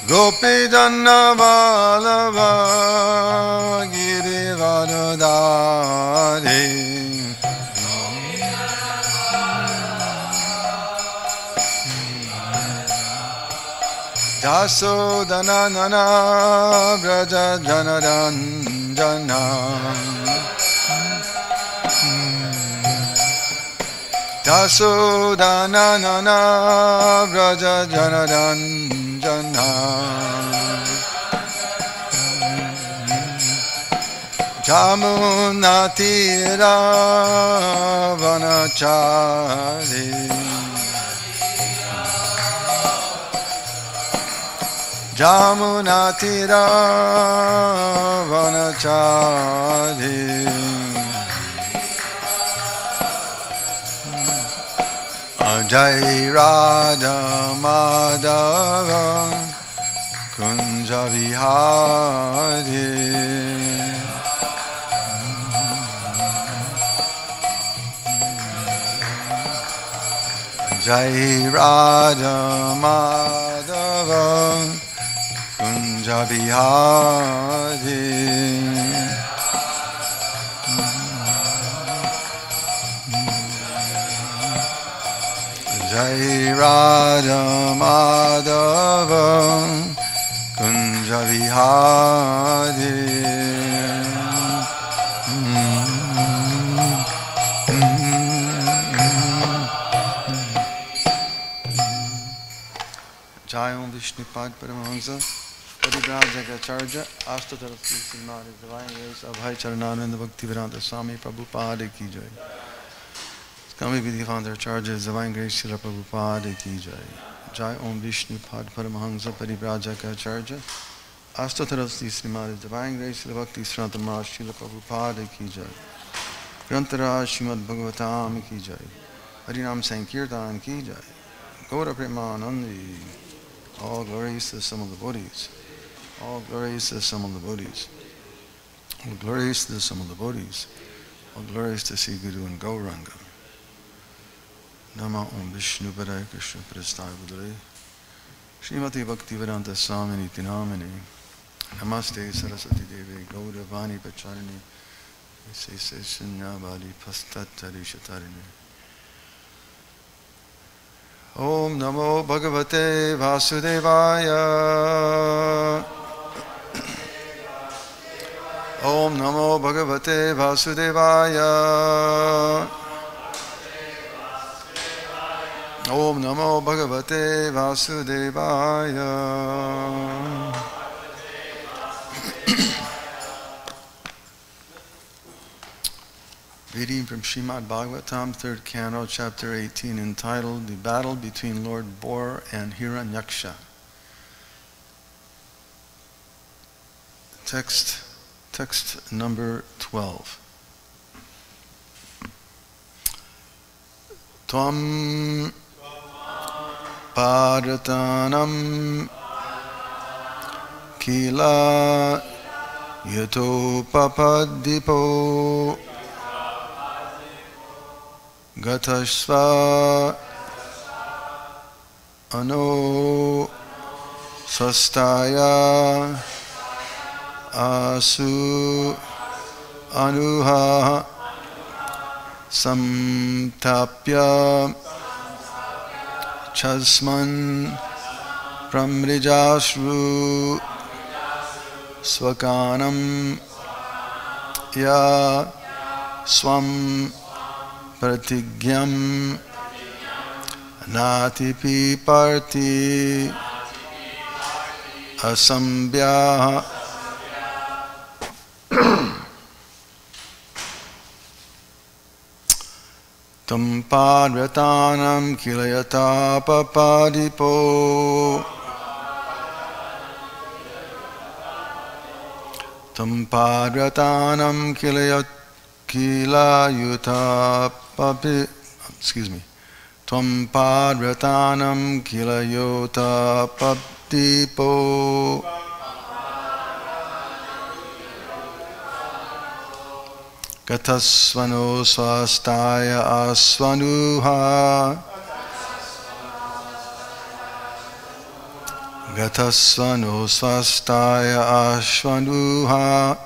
Gopijanna Vallabha Girivardhari Jasodana Nana Braja Janaranjana Jasodana Nana Braja Janaranjana Jamuna Tira Vanachari Jamuna Tira Vanachari Jai Radha Madhava Kunja Vihari Jai Radha Madhava Kunja Vihari Jai Radha Madhava Kunja Vihari Jai Om Vishnupad Paramahansa Parivrajagacharya Ashtatarasi Srimati Divine Grace Abhay Charanananda Bhaktivedanta Swami Prabhupada Ki Jai. Kami Vidhi Founder Charges Divine Grace Srila Prabhupada Ki Jai. Jai Om Vishnupad Paramahansa Parivrajagacharya Ashtatarasi Srimati Divine Grace Srila Bhakti Sranta Maharaj Srila Prabhupada Ki Jai. Grantara Srimad Bhagavatam Ki Jai. Harinam Sankirtan Ki Jai. Gaura Premanandi. All glories to the sum of the Bodhis. All glories to the sum of the Bodhis. All glories to the sum of the Bodhis. All glories to Sri Guru and Gauranga. Nama Om Vishnu Padaya Krishna Prasthaya Budare Srimati Bhaktivedanta Swami Niti Namini Namaste Saraswati Devi Gaura Vani Pacharini Sese Sunyavadi Pastatari Shatarini Om Namo Bhagavate Vasudevaya Om Namo Bhagavate Vasudevaya Om Namo Bhagavate Vasudevaya Reading from Srimad Bhagavatam, 3rd Canto, Chapter 18, entitled The Battle Between Lord Bor and Hiranyaksha. Text number 12. Tvam Paratanam Kila Yato Papadipo Gatashva Ano Sastaya Asu Anuha Samtapya Chasman Pramrijashru Swakanam Ya Swam Pratigyam Natipi Parti Asambhya Tam Padratanam Kilayata Papadipo Tam Padratanam Kilayuta Papi Tvam Padratanam Kilayota Papdipo Gatasvano Swastaya Asvanuha Gatasvano swastaya ashvanuha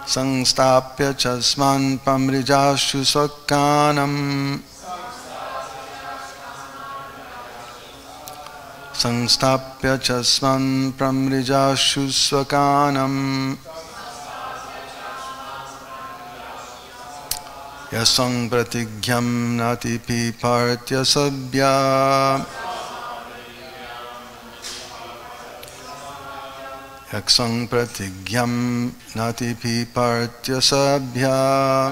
Sangstapya chasman pamrijashu svakanam Sangstapya chasman pamrijashu svakanam Yasang pratigyam nati pipartya sabya Yaksang pratigyam nati pipartya sabya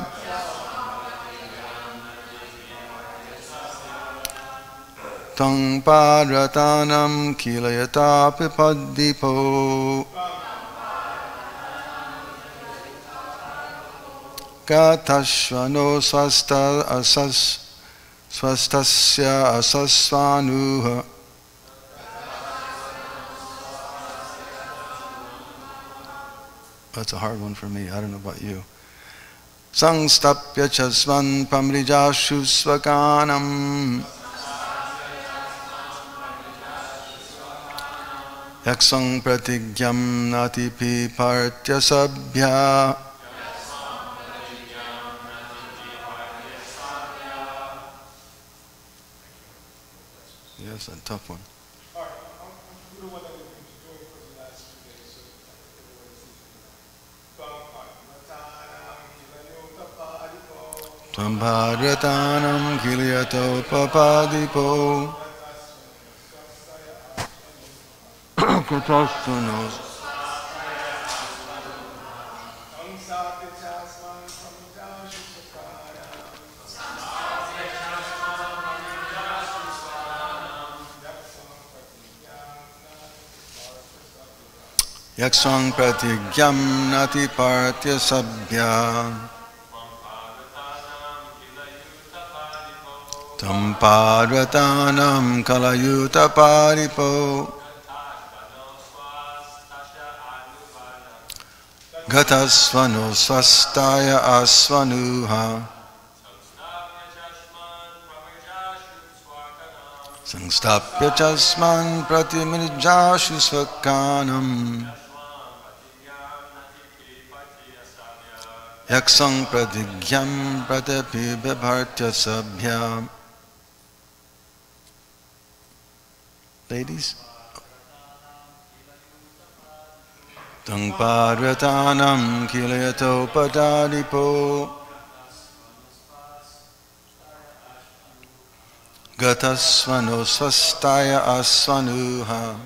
Tang paratanam kilayata pipaddipo Gatashvano swastasya asasvanuha That's a hard one for me. I don't know about you. Sangstapya chasvan pamrijashu svakanam Yaksang pratigyam nati pipartya sabya Yes, a tough one. All right, I'm the one that we've been doing for the last 2 days, so everybody's Tvambhadratanam kiliyato papadipo Katastanos Yaksang pratigyam nati partya sabya Tampadvatanam kalayuta paripo Gatasvano swastaya asvanuha Sangstapya chasman pratimirjashu svakanam Yaksang pratigyam pratapi bibhartya sabhya Ladies? Tang padvatanam kilayato padadipo Gatasvano swastaya asvanuha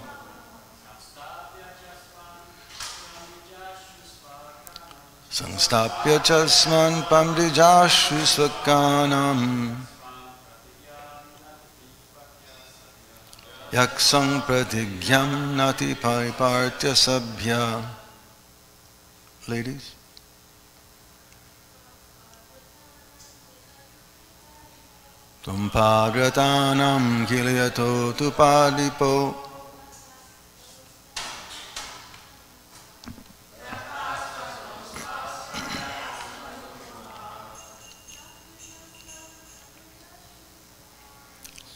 Sangstapya chasman pamrijashu svakanam Yaksang pratigyam nati paripartya sabhya Ladies? Tampagratanam kiliyato tupadipo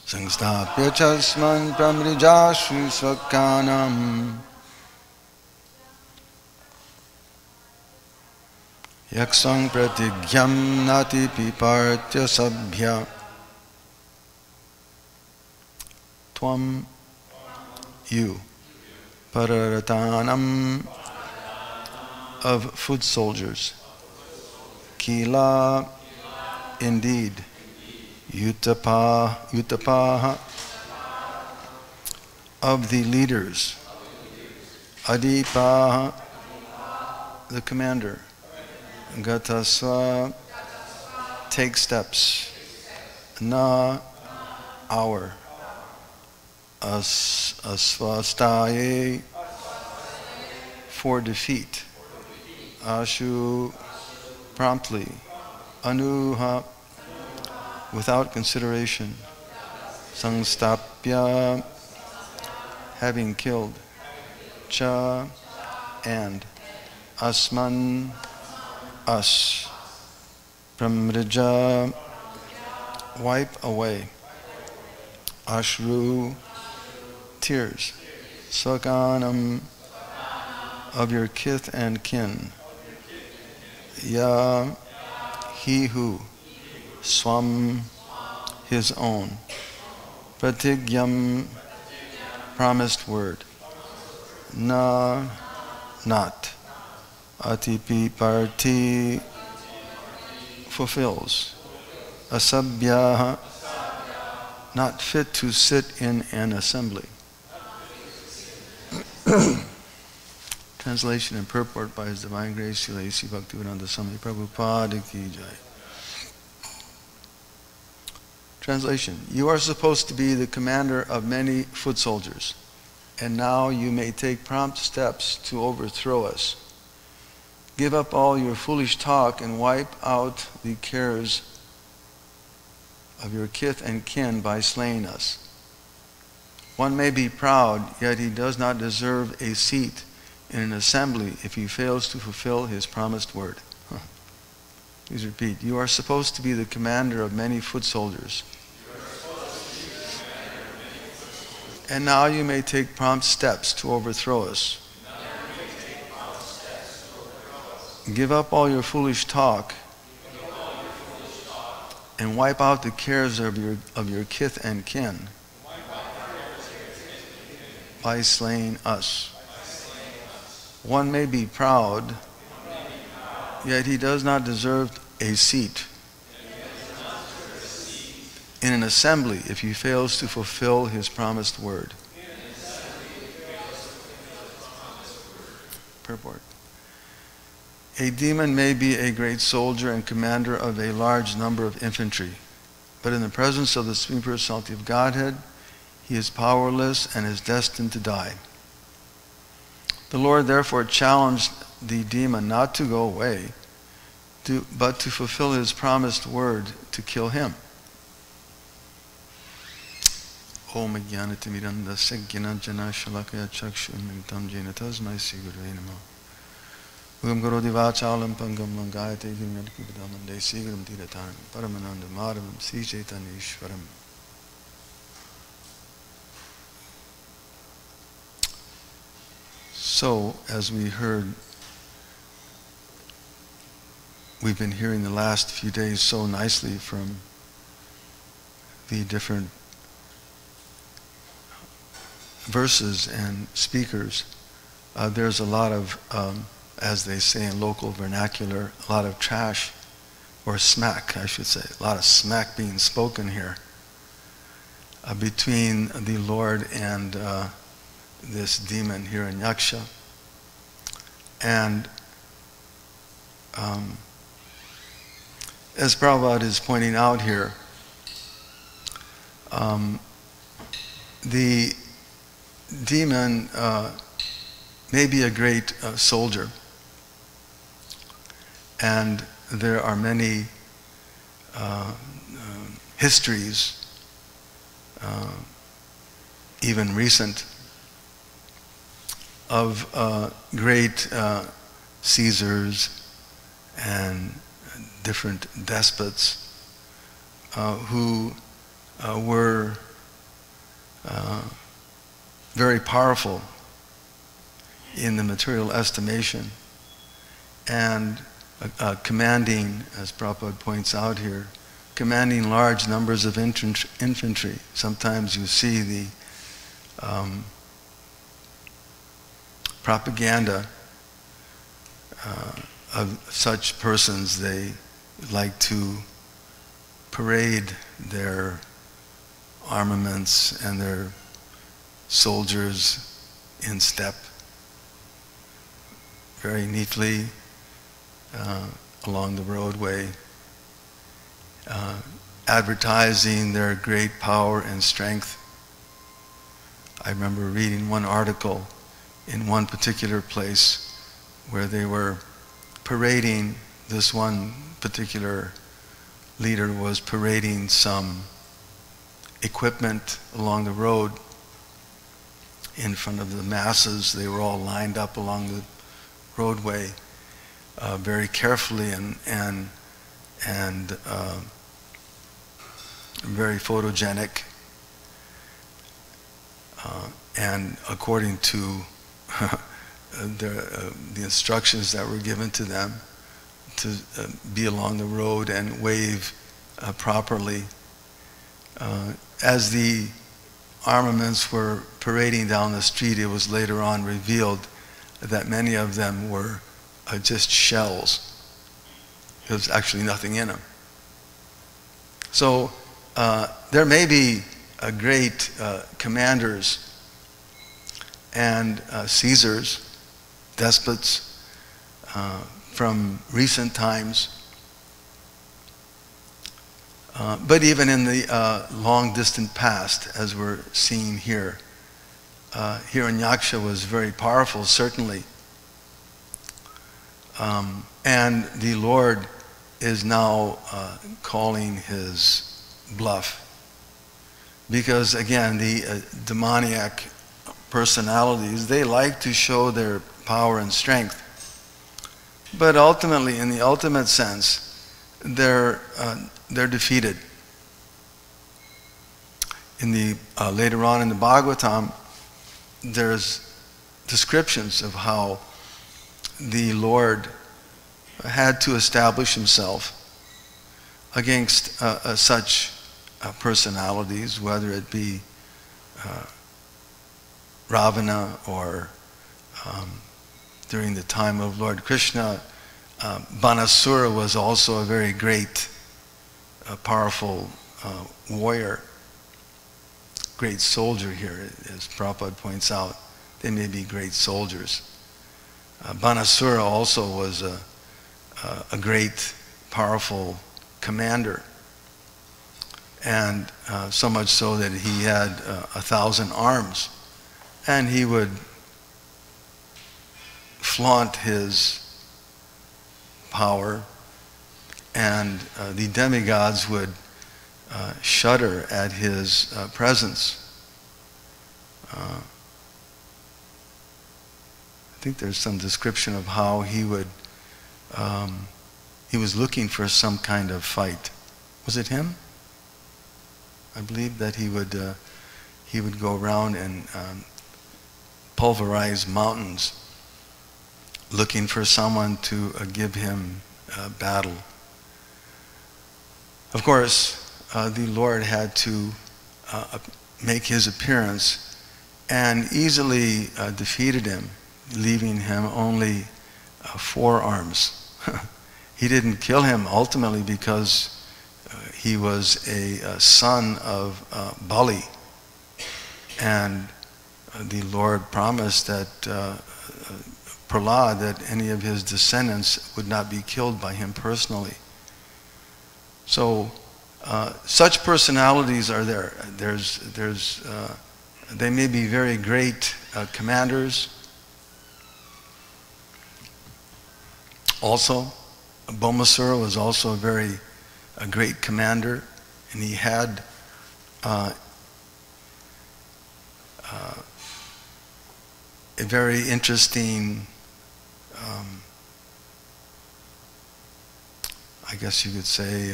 Sangstapya chasman pramrijashu svakanam Yaksang pratigyam nati pipartya sabhya Tvam, you, pararatanam, of foot soldiers. Kila, indeed. Utapaha, of the leaders. Adipaha, the commander. Gatasva, take steps. Na, our. Asvastaye, for defeat. Ashu, promptly. Anuha, without consideration. Sangstapya, having killed. Cha, and. Asman, us. Pramrija, wipe away. ashru, tears, sakanam, of your kith and kin, ya, he who, swam, his own, pratigyam, promised word, na, not, atipi parti, fulfills, asabhya, not fit to sit in an assembly. Translation and purport by His Divine Grace Srila A.C. Bhaktivedanta Swami Prabhupada Ki Jai. Translation: You are supposed to be the commander of many foot soldiers, and now you may take prompt steps to overthrow us. Give up all your foolish talk and wipe out the cares of your kith and kin by slaying us. One may be proud, yet he does not deserve a seat in an assembly if he fails to fulfill his promised word. Please repeat. You are supposed to be the commander of many foot soldiers. And now you may take prompt steps to overthrow us. Give up all your foolish talk and wipe out the cares of your kith and kin by slaying us. One may be proud, yet he does not deserve a seat in an assembly if he fails to fulfill his promised word. Purport. A demon may be a great soldier and commander of a large number of infantry, but in the presence of the Supreme Personality of Godhead, he is powerless and is destined to die. The Lord therefore challenged the demon not to go away, but to fulfill his promised word to kill him. Om Jnanatimirandasya Jnana Shalakaya Chakshunmitam Jena Tasmai Sri Gurave Namo. Ugam Karoti Vachalam Pangam Langayate Gimnadikipadalam De Sigaram Tirataram Paramananda Madhavam Sri Chaitanya Ishwaram. So, as we heard, we've been hearing the last few days so nicely from the different verses and speakers. There's a lot of, as they say in local vernacular, a lot of trash, or smack, I should say, a lot of smack being spoken here between the Lord and this demon here in Yaksha. And as Prabhupada is pointing out here, the demon may be a great soldier, and there are many histories, even recent, of great Caesars and different despots who were very powerful in the material estimation and commanding, as Prabhupada points out here, commanding large numbers of infantry. Sometimes you see the propaganda of such persons. They like to parade their armaments and their soldiers in step very neatly along the roadway, advertising their great power and strength. I remember reading one article in one particular place where they were parading, this one particular leader was parading some equipment along the road in front of the masses. They were all lined up along the roadway very carefully and very photogenic. and according to the instructions that were given to them to be along the road and wave properly. As the armaments were parading down the street, it was later on revealed that many of them were just shells. There was actually nothing in them. So there may be great commanders and Caesars, despots from recent times. But even in the long distant past, as we're seeing here, Hiranyaksha was very powerful, certainly. And the Lord is now calling his bluff. Because again, the demoniac personalities, they like to show their power and strength. But ultimately, in the ultimate sense, they're defeated. In the later on in the Bhagavatam, there's descriptions of how the Lord had to establish himself against such personalities, whether it be Ravana or during the time of Lord Krishna, Banasura was also a very great, powerful warrior, great soldier here, as Prabhupada points out. They may be great soldiers. Banasura also was a great, powerful commander, and so much so that he had 1,000 arms, and he would flaunt his power, and the demigods would shudder at his presence. I think there's some description of how he would, he was looking for some kind of fight. Was it him? I believe that he would go around and pulverize mountains, looking for someone to give him battle. Of course, the Lord had to make his appearance and easily defeated him, leaving him only 4 arms. He didn't kill him ultimately because he was a son of Bali, and the Lord promised that Prahlad, that any of his descendants would not be killed by him personally. So such personalities are there. They may be very great commanders. Also, Bhaumasura was also a great commander, and he had a very interesting, I guess you could say,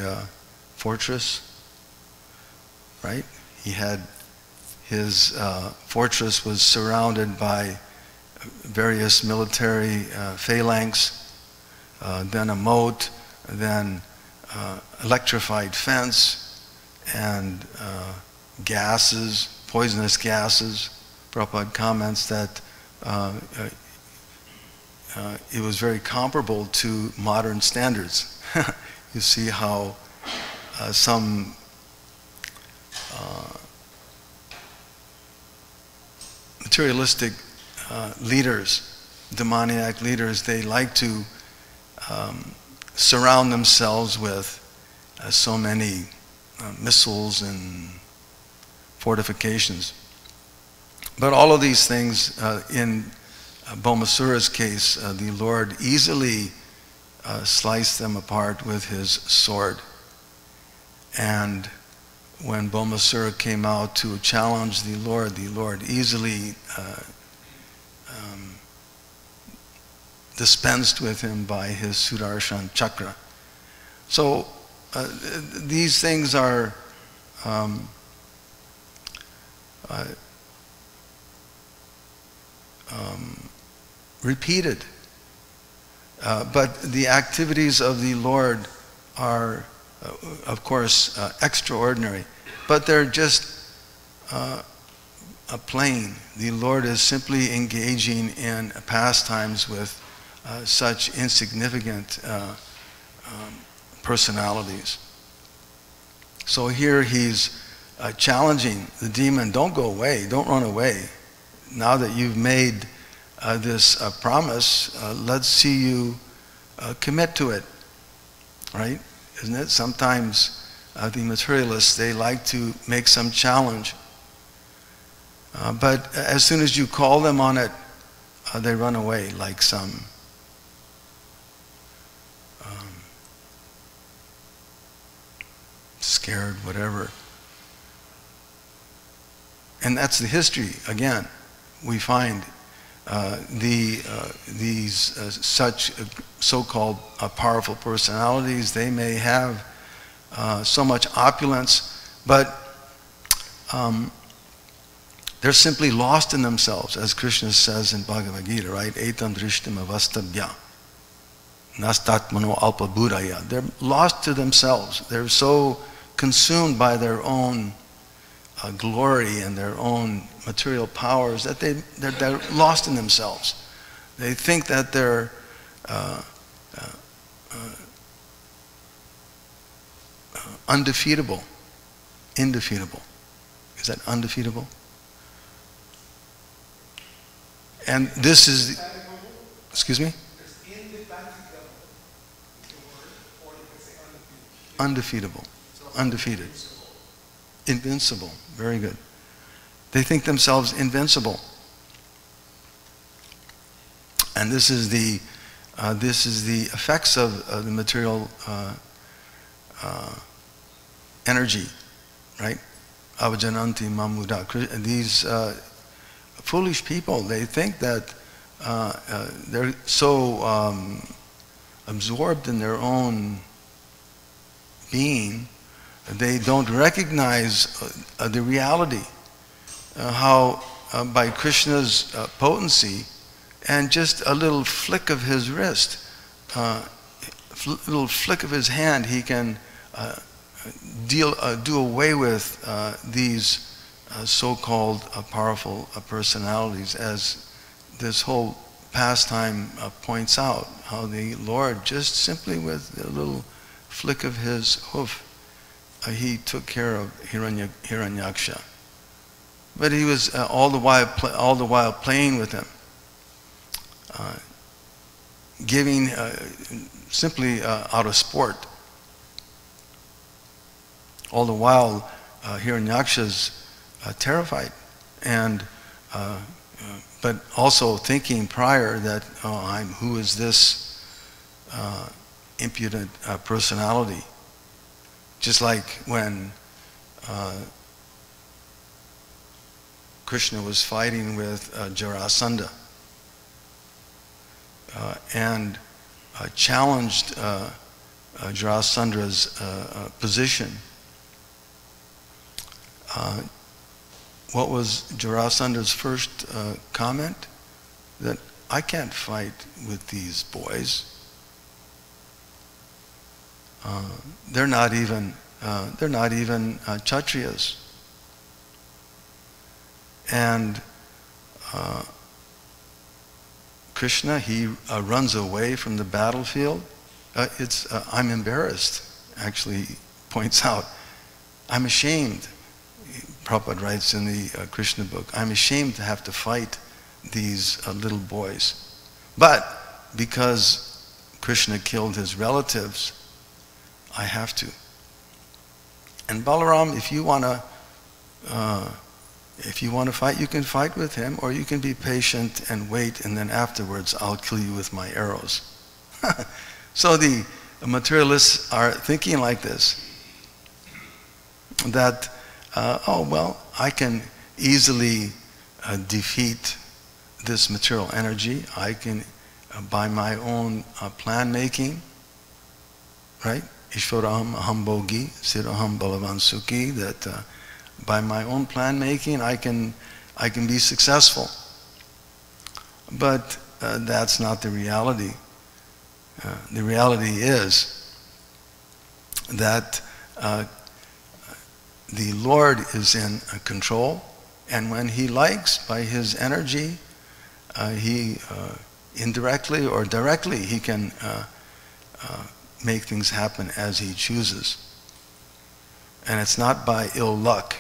fortress, right? He had his fortress was surrounded by various military phalanx, then a moat, then electrified fence, and gases, poisonous gases. Prabhupada comments that it was very comparable to modern standards. You see how some materialistic leaders, demoniac leaders, they like to surround themselves with so many missiles and fortifications. But all of these things, in Bhaumasura's case, the Lord easily sliced them apart with his sword. And when Bhaumasura came out to challenge the Lord easily dispensed with him by his Sudarshan chakra. So these things are repeated. But the activities of the Lord are, of course, extraordinary. But they're just a plain. The Lord is simply engaging in pastimes with such insignificant personalities. So here he's challenging the demon, don't go away, don't run away. Now that you've made this promise, let's see you commit to it, right? Isn't it? Sometimes the materialists, they like to make some challenge. But as soon as you call them on it, they run away like some scared, whatever. And that's the history. Again, we find these such so-called powerful personalities. They may have so much opulence, but they're simply lost in themselves, as Krishna says in Bhagavad Gita, right? Etam drishtim avastabhya nastatmano alpa buddhaya. They're lost to themselves. They're so consumed by their own glory and their own material powers that they're lost in themselves. They think that they're undefeatable, indefeatable. Is that undefeatable? And this is, excuse me? Undefeatable, undefeated, invincible. Very good. They think themselves invincible, and this is the effects of the material energy, right? Avajananti mamuda. These foolish people, they think that they're so absorbed in their own being, they don't recognize the reality, how by Krishna's potency and just a little flick of his wrist, little flick of his hand, he can do away with these so-called powerful personalities, as this whole pastime points out, how the Lord just simply with a little flick of his hoof, he took care of Hiranyaksha. But he was all the while playing with him, giving simply out of sport. All the while, Hiranyaksha's terrified, and but also thinking prior that, oh, who is this impudent personality? Just like when Krishna was fighting with Jarasandha and challenged Jarasandha's position. What was Jarasandha's first comment? That I can't fight with these boys. They're not even Kshatriyas. And Krishna, he runs away from the battlefield. I'm embarrassed, actually, he points out. I'm ashamed. Prabhupada writes in the Krishna book, I'm ashamed to have to fight these little boys. But because Krishna killed his relatives, I have to. And Balaram, if you want to fight, you can fight with him, or you can be patient and wait, and then afterwards I'll kill you with my arrows. So the materialists are thinking like this, that oh well, I can easily defeat this material energy. I can, by my own plan making, right? Ishvaraham aham bhogi, siraham balavan sukhi, that by my own plan making I can be successful. But that's not the reality. The reality is that the Lord is in control, and when He likes, by His energy, He indirectly or directly, He can make things happen as He chooses. And it's not by ill luck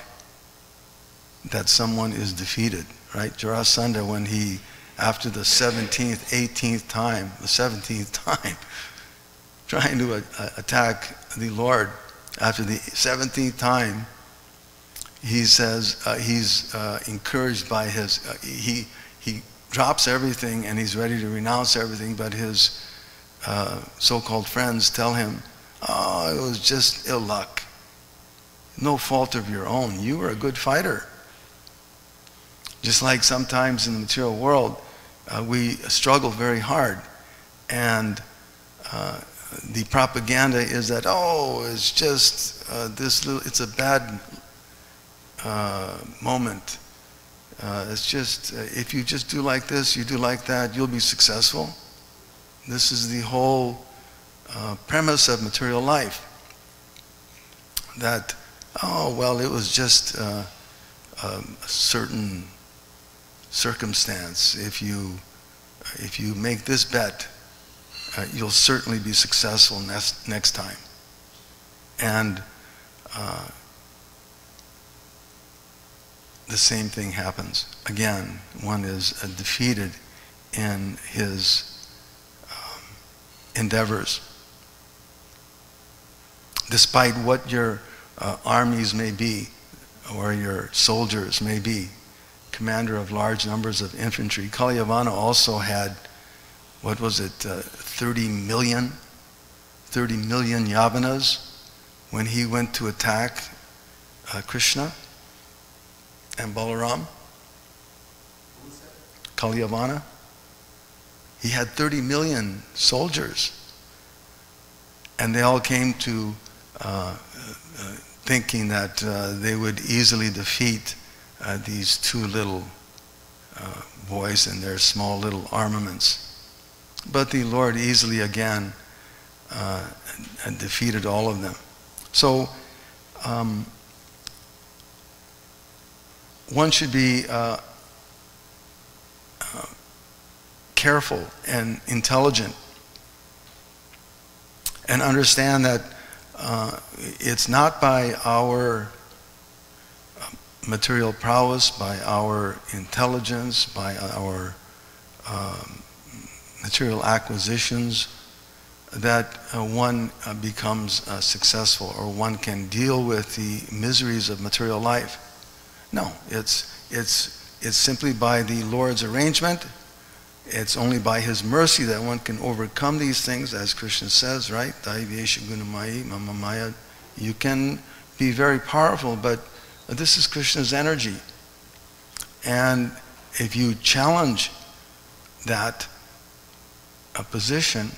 that someone is defeated, right? Jarasandha, when he, after the 17th, 18th time, the 17th time, trying to attack the Lord, after the 17th time, he says he's encouraged by his, he drops everything and he's ready to renounce everything, but his so-called friends tell him, oh, it was just ill luck. No fault of your own. You were a good fighter. Just like sometimes in the material world, we struggle very hard, and the propaganda is that, oh, it's just this little, it's a bad moment. It's just, if you just do like this, you do like that, you'll be successful. This is the whole premise of material life. That, oh, well, it was just a certain circumstance. If you make this bet, you'll certainly be successful next time. And the same thing happens. Again, one is defeated in his endeavors. Despite what your armies may be, or your soldiers may be, commander of large numbers of infantry. Kalyavana also had, what was it, 30 million Yavanas when he went to attack Krishna and Balaram. Kalyavana. He had 30 million soldiers, and they all came to thinking that they would easily defeat these two little boys and their small little armaments. But the Lord easily again defeated all of them. So one should be careful and intelligent and understand that it's not by our material prowess, by our intelligence, by our material acquisitions that one becomes successful, or one can deal with the miseries of material life. No, it's simply by the Lord's arrangement. It's only by His mercy that one can overcome these things, as Krishna says, right? Daivesha gunamayi mama maya. You can be very powerful, but this is Krishna's energy. And if you challenge that position,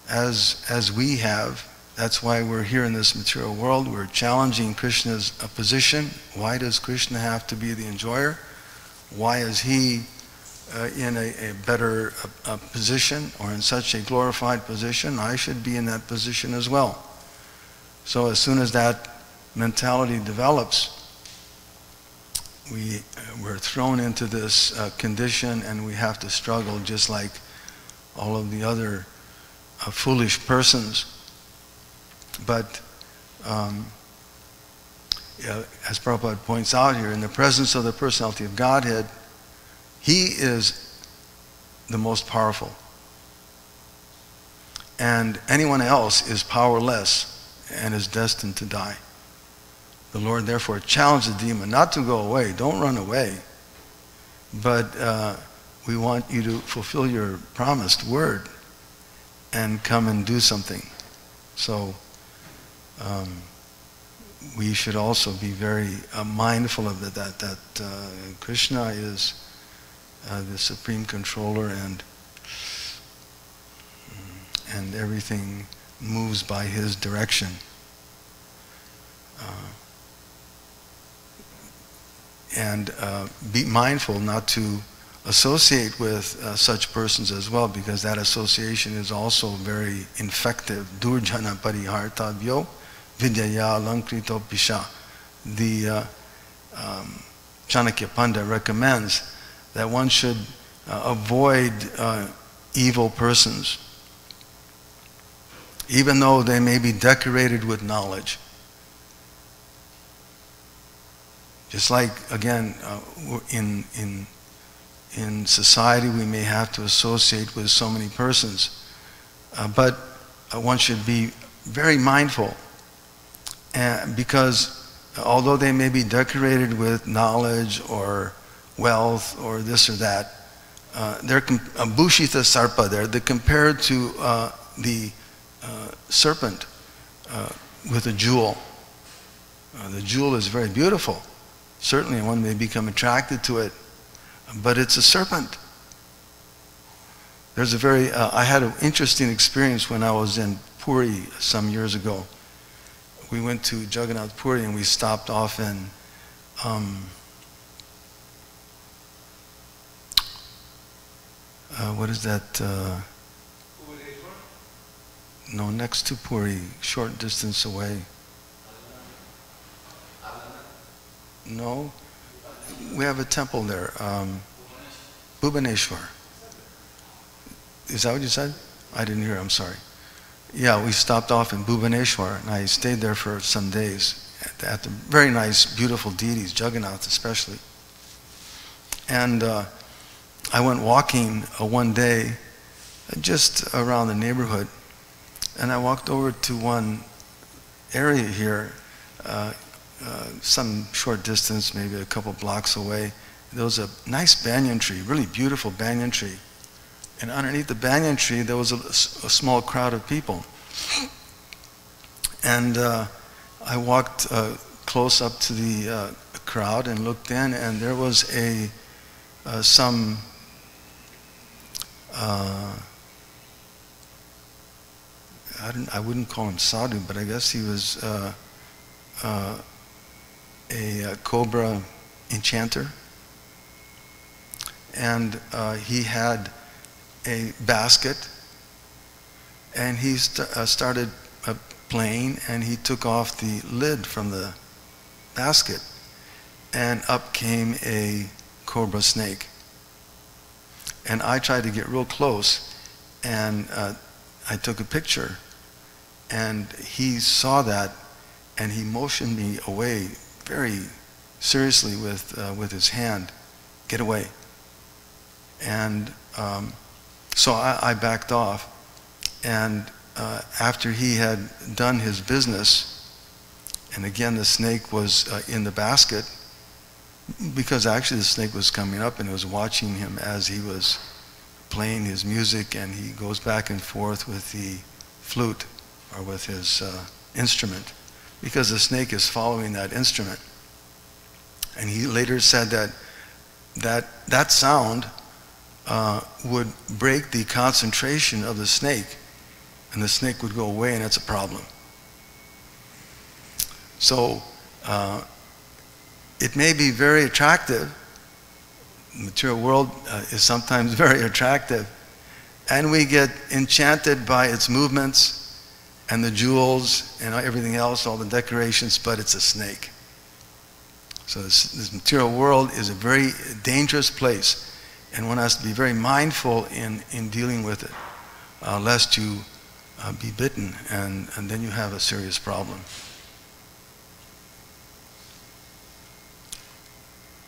as we have, that's why we're here in this material world, we're challenging Krishna's position. Why does Krishna have to be the enjoyer? Why is He in a better position, or in such a glorified position? I should be in that position as well. So as soon as that mentality develops, we're thrown into this condition, and we have to struggle just like all of the other foolish persons. But as Prabhupada points out here, in the presence of the personality of Godhead, He is the most powerful. And anyone else is powerless and is destined to die. The Lord therefore challenged the demon not to go away. Don't run away. But we want you to fulfill your promised word and come and do something. So we should also be very mindful of that Krishna is the supreme controller, and everything moves by His direction. And be mindful not to associate with such persons as well, because that association is also very infective. Durjana parihartavyo vidyaya alankrito pisha. The Chanakya Pandit recommends that one should avoid evil persons, even though they may be decorated with knowledge. Just like, again, in society we may have to associate with so many persons, but one should be very mindful, because although they may be decorated with knowledge or wealth or this or that, they're Bhushita Sarpa, they're compared to the serpent with a jewel. The jewel is very beautiful. Certainly one may become attracted to it, but it's a serpent. There's a very, I had an interesting experience when I was in Puri some years ago. We went to Jagannath Puri and we stopped off in what is that? No, next to Puri, short distance away. No, we have a temple there. Bhubaneswar. Is that what you said? I didn't hear, I'm sorry. Yeah, we stopped off in Bhubaneswar and I stayed there for some days at the very nice, beautiful deities, Jagannath especially. And I went walking one day just around the neighborhood, and I walked over to one area here, some short distance, maybe a couple blocks away. There was a nice banyan tree, really beautiful banyan tree. And underneath the banyan tree, there was a small crowd of people. And I walked close up to the crowd and looked in, and there was some I wouldn't call him sadhu, but I guess he was a cobra enchanter. And he had a basket, and he started playing, and he took off the lid from the basket, and up came a cobra snake. And I tried to get real close, and I took a picture, and he saw that, and he motioned me away very seriously with his hand, get away. And so I backed off, and after he had done his business, and again the snake was in the basket, because actually the snake was coming up and it was watching him as he was playing his music, and he goes back and forth with the flute or with his instrument, because the snake is following that instrument. And he later said that sound would break the concentration of the snake, and the snake would go away, and it's a problem. So it may be very attractive. The material world is sometimes very attractive, and we get enchanted by its movements and the jewels and everything else, all the decorations, but it's a snake. So this material world is a very dangerous place, and one has to be very mindful in dealing with it, lest you be bitten, and then you have a serious problem.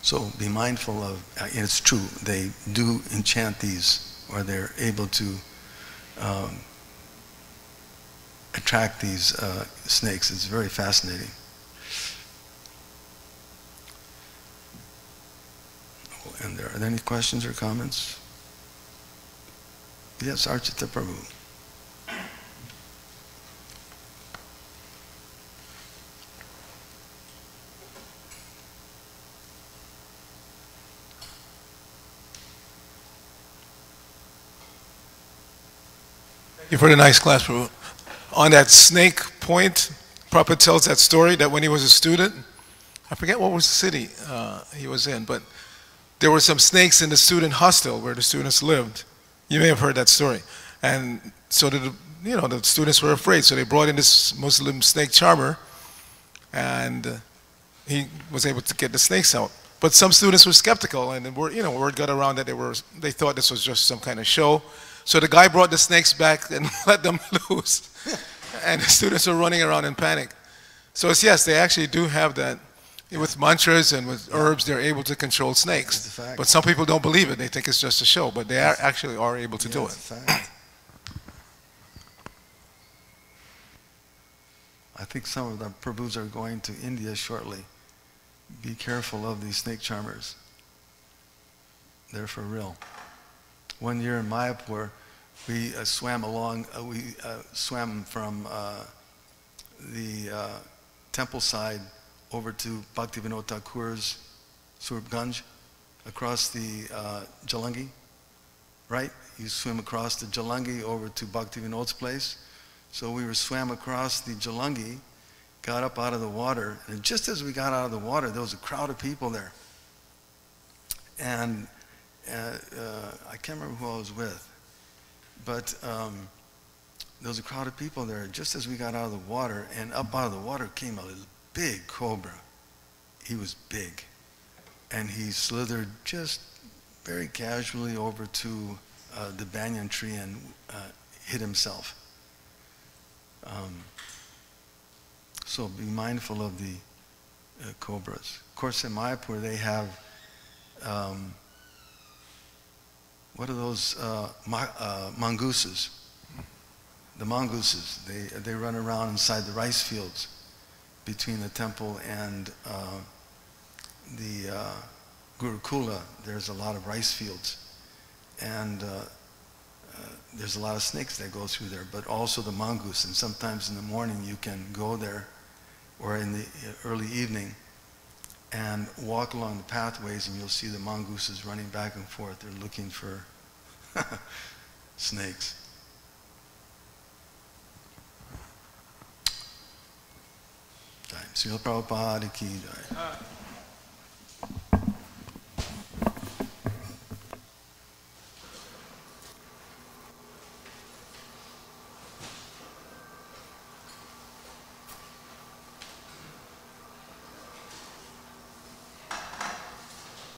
So be mindful of, and it's true, they do enchant these, or they're able to attract these snakes. It's very fascinating. And are there any questions or comments? Yes, Archita Prabhu. Thank you for the nice class, Prabhu. On that snake point, Prabhupada tells that story that when he was a student, I forget what was the city he was in, but there were some snakes in the student hostel where the students lived. You may have heard that story. And so the students were afraid, so they brought in this Muslim snake charmer, and he was able to get the snakes out. But some students were skeptical, and word got around that they thought this was just some kind of show. So the guy brought the snakes back and let them loose, and the students were running around in panic. So yes, they actually do have that. With mantras and with herbs, they're able to control snakes. But some people don't believe it; they think it's just a show. But they actually are able to do it. It's a fact. I think some of the Prabhus are going to India shortly. Be careful of these snake charmers. They're for real. One year in Mayapur, we swam from the temple side over to Bhaktivinoda Thakur's Surabganj, across the Jalangi, right? You swim across the Jalangi over to Bhaktivinoda's place. So we swam across the Jalangi, got up out of the water, and just as we got out of the water, there was a crowd of people there. And I can't remember who I was with, but there was a crowd of people there. Just as we got out of the water, and up out of the water came a big cobra. He was big. And he slithered just very casually over to the banyan tree and hid himself. So be mindful of the cobras. Of course, in Mayapur they have, what are those, mongooses? The mongooses, they run around inside the rice fields between the temple and the Gurukula. There's a lot of rice fields. And there's a lot of snakes that go through there, but also the mongoose. And sometimes in the morning you can go there, or in the early evening, and walk along the pathways, and you'll see the mongooses running back and forth. They're looking for snakes. Srila Prabhupada ki jai.